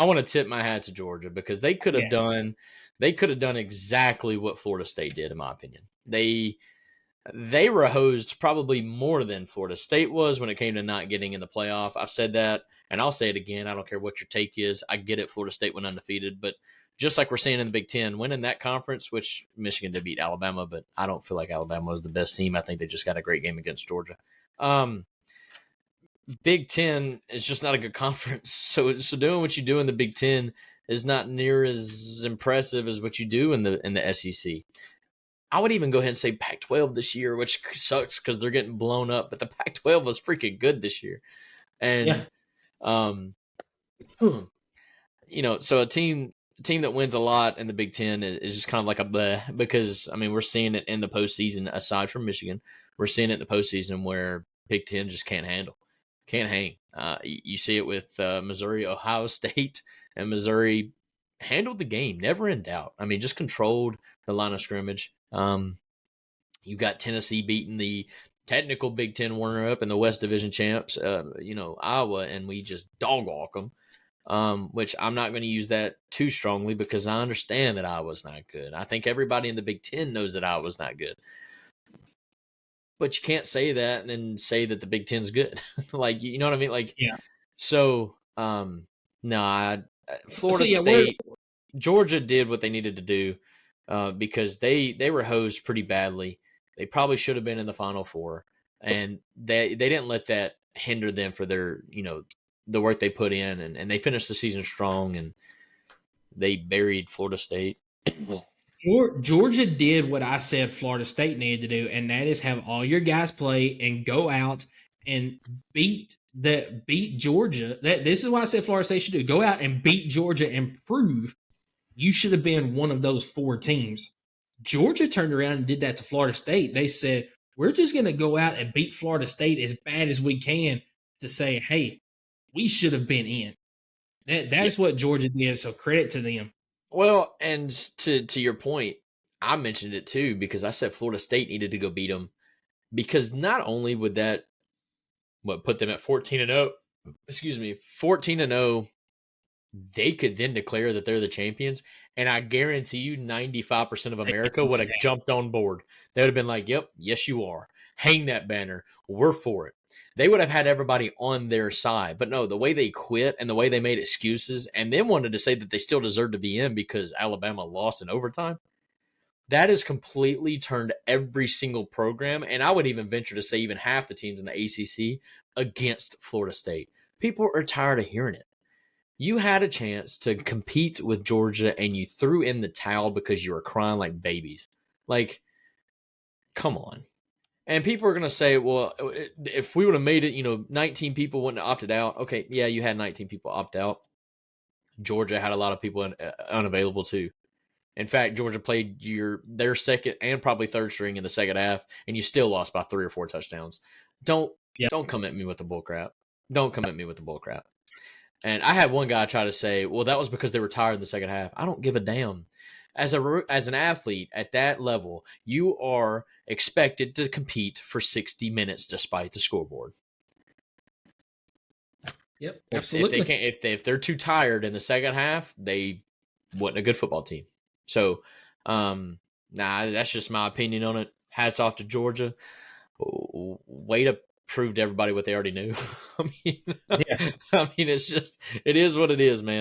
I want to tip my hat to Georgia because they could have done exactly what Florida State did, in my opinion. They were hosed probably more than Florida State was when it came to not getting in the playoff. I've said that, and I'll say it again. I don't care what your take is. I get it. Florida State went undefeated, but just like we're seeing in the Big Ten, winning that conference, which Michigan did beat Alabama, but I don't feel like Alabama was the best team. I think they just got a great game against Georgia. Big Ten is just not a good conference. So doing what you do in the Big Ten is not near as impressive as what you do in the SEC. I would even go ahead and say Pac-12 this year, which sucks because they're getting blown up. But the Pac-12 was freaking good this year, and so a team that wins a lot in the Big Ten is just kind of like a bleh because I mean we're seeing it in the postseason. Aside from Michigan, we're seeing it in the postseason where Big Ten just can't hang. You see it with Missouri, Ohio State, and Missouri handled the game, never in doubt. I mean, just controlled the line of scrimmage. You got Tennessee beating the technical Big Ten runner-up and the West Division champs, Iowa, and we just dog walk them. Which I'm not going to use that too strongly because I understand that Iowa's not good. I think everybody in the Big Ten knows that Iowa's not good. But you can't say that and then say that the Big Ten's good. Like, you know what I mean? Like, yeah. So, Florida State, Georgia did what they needed to do because they were hosed pretty badly. They probably should have been in the Final Four, and they didn't let that hinder them for their the work they put in, and they finished the season strong, and they buried Florida State. Georgia did what I said Florida State needed to do, and that is have all your guys play and go out and beat Georgia. This is what I said Florida State should do. Go out and beat Georgia and prove you should have been one of those 4 teams. Georgia turned around and did that to Florida State. They said, we're just going to go out and beat Florida State as bad as we can to say, hey, we should have been in. That's what Georgia did, so credit to them. Well, and to your point, I mentioned it too because I said Florida State needed to go beat them because not only would that put them at 14-0, 14-0, they could then declare that they're the champions, and I guarantee you 95% of America would have jumped on board. They would have been like, yep, yes you are. Hang that banner. We're for it. They would have had everybody on their side. But no, the way they quit and the way they made excuses and then wanted to say that they still deserved to be in because Alabama lost in overtime, that has completely turned every single program, and I would even venture to say even half the teams in the ACC, against Florida State. People are tired of hearing it. You had a chance to compete with Georgia, and you threw in the towel because you were crying like babies. Like, come on. And people are going to say, well, if we would have made it, 19 people wouldn't have opted out. Okay, yeah, you had 19 people opt out. Georgia had a lot of people unavailable too. In fact, Georgia played their second and probably third string in the second half, and you still lost by 3 or 4 touchdowns. Don't come at me with the bull crap. Don't come at me with the bull crap. And I had one guy try to say, well, that was because they were tired in the second half. I don't give a damn. As an athlete at that level, you are expected to compete for 60 minutes despite the scoreboard. Yep, absolutely. If they're too tired in the second half, they wasn't a good football team. So, that's just my opinion on it. Hats off to Georgia. Way to prove to everybody what they already knew. I mean, it's just, it is what it is, man.